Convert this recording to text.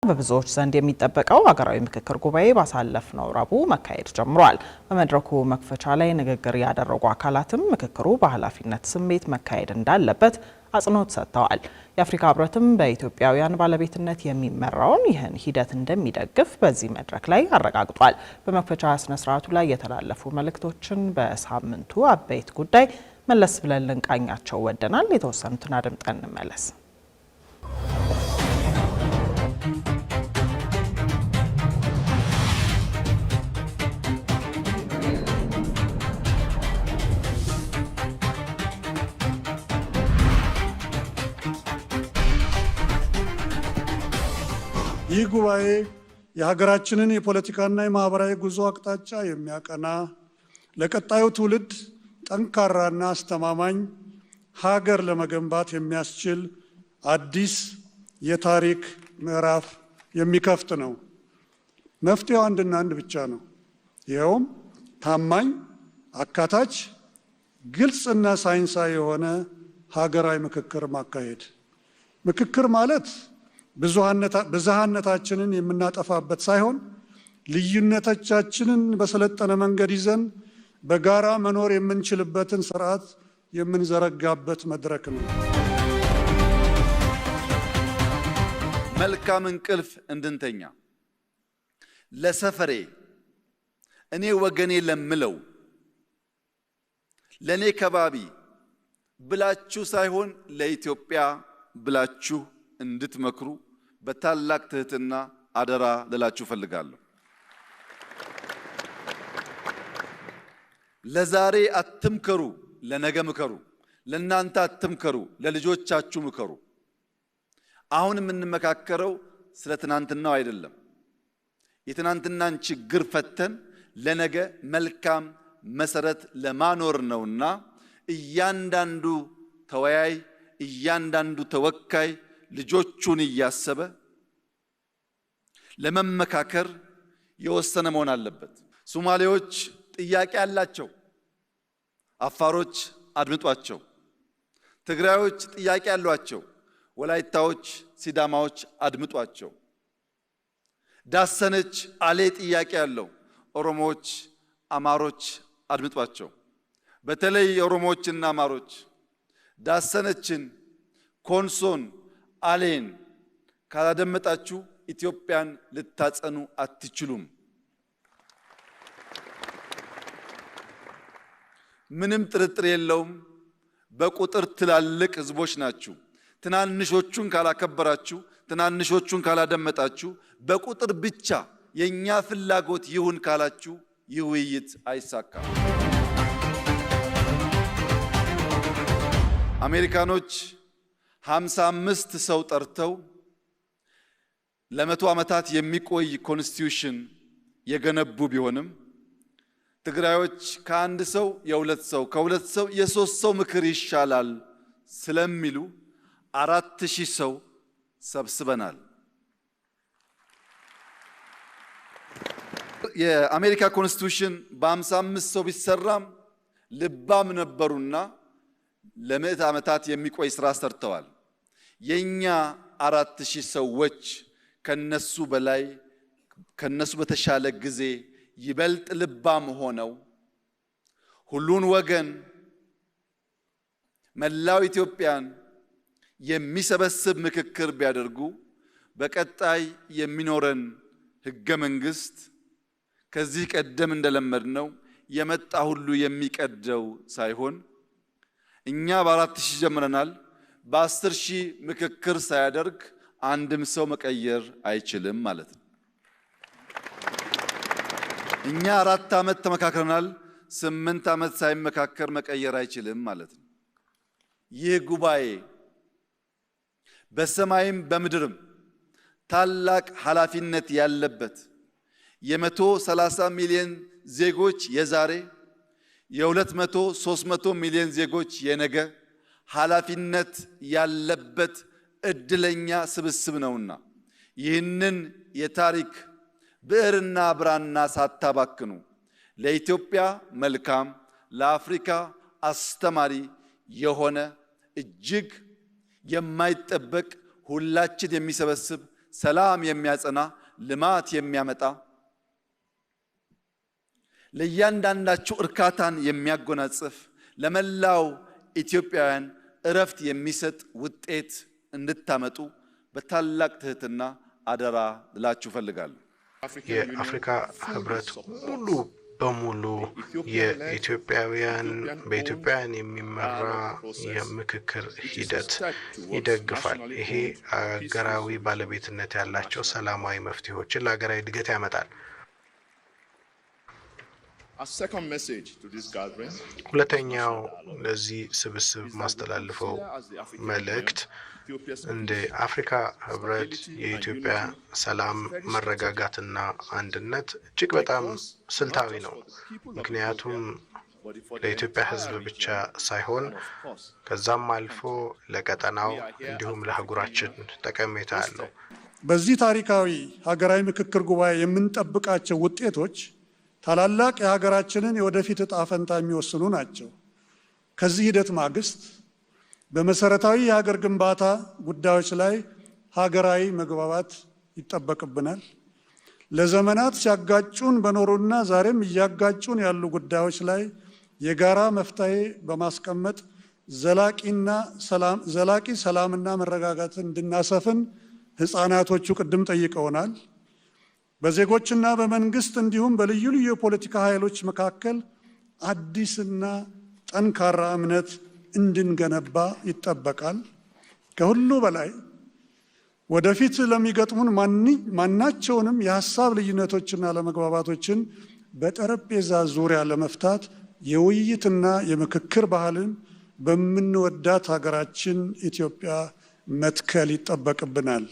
በብዙዎች ዘንድ የሚጠበቀው ሀገራዊ ምክክር ጉባኤ ባሳለፍነው ረቡዕ መካሄድ ጀምሯል። በመድረኩ መክፈቻ ላይ ንግግር ያደረጉ አካላትም ምክክሩ በኃላፊነት ስሜት መካሄድ እንዳለበት አጽንኦት ሰጥተዋል። የአፍሪካ ህብረትም በኢትዮጵያውያን ባለቤትነት የሚመራውን ይህን ሂደት እንደሚደግፍ በዚህ መድረክ ላይ አረጋግጧል። በመክፈቻ ስነ ስርዓቱ ላይ የተላለፉ መልእክቶችን በሳምንቱ አበይት ጉዳይ መለስ ብለን ልንቃኛቸው ወደናል። የተወሰኑትን አድምጠን እንመለስ። ይህ ጉባኤ የሀገራችንን የፖለቲካና የማህበራዊ ጉዞ አቅጣጫ የሚያቀና ለቀጣዩ ትውልድ ጠንካራና አስተማማኝ ሀገር ለመገንባት የሚያስችል አዲስ የታሪክ ምዕራፍ የሚከፍት ነው። መፍትሄው አንድና አንድ ብቻ ነው። ይኸውም ታማኝ፣ አካታች፣ ግልጽና ሳይንሳዊ የሆነ ሀገራዊ ምክክር ማካሄድ። ምክክር ማለት ብዝሃነታችንን የምናጠፋበት ሳይሆን ልዩነቶቻችንን በሰለጠነ መንገድ ይዘን በጋራ መኖር የምንችልበትን ስርዓት የምንዘረጋበት መድረክ ነው። መልካም እንቅልፍ እንድንተኛ ለሰፈሬ እኔ ወገኔ ለምለው ለኔ ከባቢ ብላችሁ ሳይሆን ለኢትዮጵያ ብላችሁ እንድትመክሩ በታላቅ ትህትና አደራ ልላችሁ ፈልጋለሁ። ለዛሬ አትምከሩ፣ ለነገ ምከሩ። ለናንተ አትምከሩ፣ ለልጆቻችሁ ምከሩ። አሁን የምንመካከረው ስለ ትናንትናው አይደለም። የትናንትናን ችግር ፈተን ለነገ መልካም መሰረት ለማኖር ነውና እያንዳንዱ ተወያይ፣ እያንዳንዱ ተወካይ ልጆቹን እያሰበ ለመመካከር የወሰነ መሆን አለበት። ሶማሌዎች ጥያቄ አላቸው፣ አፋሮች አድምጧቸው። ትግራዮች ጥያቄ አሏቸው፣ ወላይታዎች፣ ሲዳማዎች አድምጧቸው። ዳሰነች አሌ ጥያቄ ያለው፣ ኦሮሞዎች፣ አማሮች አድምጧቸው። በተለይ ኦሮሞዎችና አማሮች ዳሰነችን፣ ኮንሶን፣ አሌን ካላደመጣችሁ ኢትዮጵያን ልታጸኑ አትችሉም። ምንም ጥርጥር የለውም። በቁጥር ትላልቅ ህዝቦች ናችሁ። ትናንሾቹን ካላከበራችሁ፣ ትናንሾቹን ካላደመጣችሁ፣ በቁጥር ብቻ የኛ ፍላጎት ይሁን ካላችሁ ይህ ውይይት አይሳካም። አሜሪካኖች 55 ሰው ጠርተው ለ100 ዓመታት የሚቆይ ኮንስቲቲዩሽን የገነቡ ቢሆንም ትግራዮች ከአንድ ሰው የሁለት ሰው ከሁለት ሰው የሶስት ሰው ምክር ይሻላል ስለሚሉ 4000 ሰው ሰብስበናል። የአሜሪካ ኮንስቲቲዩሽን በ55 ሰው ቢሰራም ልባም ነበሩና ለ100 ዓመታት የሚቆይ ስራ ሰርተዋል። የኛ 4000 ሰዎች ከነሱ በላይ ከነሱ በተሻለ ጊዜ ይበልጥ ልባም ሆነው ሁሉን ወገን መላው ኢትዮጵያን የሚሰበስብ ምክክር ቢያደርጉ በቀጣይ የሚኖረን ህገ መንግስት ከዚህ ቀደም እንደለመድነው የመጣ ሁሉ የሚቀደው ሳይሆን እኛ በ4000 ጀምረናል። በ10000 ምክክር ሳያደርግ አንድም ሰው መቀየር አይችልም ማለት ነው። እኛ 4 ዓመት ተመካክረናል። 8 ዓመት ሳይመካከር መቀየር አይችልም ማለት ነው። ይህ ጉባኤ በሰማይም በምድርም ታላቅ ኃላፊነት ያለበት የ130 ሚሊዮን ዜጎች የዛሬ የ200 300 ሚሊዮን ዜጎች የነገ ኃላፊነት ያለበት እድለኛ ስብስብ ነውና ይህንን የታሪክ ብዕርና ብራና ሳታባክኑ ለኢትዮጵያ መልካም ለአፍሪካ አስተማሪ የሆነ እጅግ የማይጠበቅ ሁላችን የሚሰበስብ ሰላም የሚያጸና ልማት የሚያመጣ ለእያንዳንዳችሁ እርካታን የሚያጎናጽፍ ለመላው ኢትዮጵያውያን እረፍት የሚሰጥ ውጤት እንድታመጡ በታላቅ ትህትና አደራ ልላችሁ ፈልጋለሁ። የአፍሪካ ህብረት ሙሉ በሙሉ የኢትዮጵያውያን በኢትዮጵያውያን የሚመራ የምክክር ሂደት ይደግፋል። ይሄ አገራዊ ባለቤትነት ያላቸው ሰላማዊ መፍትሄዎችን ለሀገራዊ እድገት ያመጣል። ሁለተኛው ለዚህ ስብስብ ማስተላልፈው መልእክት እንደ አፍሪካ ህብረት የኢትዮጵያ ሰላም መረጋጋትና አንድነት እጅግ በጣም ስልታዊ ነው። ምክንያቱም ለኢትዮጵያ ህዝብ ብቻ ሳይሆን ከዛም አልፎ ለቀጠናው እንዲሁም ለአህጉራችን ጠቀሜታ አለው። በዚህ ታሪካዊ ሀገራዊ ምክክር ጉባኤ የምንጠብቃቸው ውጤቶች ታላላቅ የሀገራችንን የወደፊት ዕጣ ፈንታ የሚወስኑ ናቸው። ከዚህ ሂደት ማግስት በመሰረታዊ የሀገር ግንባታ ጉዳዮች ላይ ሀገራዊ መግባባት ይጠበቅብናል። ለዘመናት ሲያጋጩን በኖሩና ዛሬም እያጋጩን ያሉ ጉዳዮች ላይ የጋራ መፍትሄ በማስቀመጥ ዘላቂ ሰላምና መረጋጋትን እንድናሰፍን ህፃናቶቹ ቅድም ጠይቀውናል። በዜጎችና በመንግስት እንዲሁም በልዩ ልዩ የፖለቲካ ኃይሎች መካከል አዲስና ጠንካራ እምነት እንድንገነባ ይጠበቃል። ከሁሉ በላይ ወደፊት ለሚገጥሙን ማናቸውንም የሀሳብ ልዩነቶችና ለመግባባቶችን በጠረጴዛ ዙሪያ ለመፍታት የውይይትና የምክክር ባህልን በምንወዳት ሀገራችን ኢትዮጵያ መትከል ይጠበቅብናል።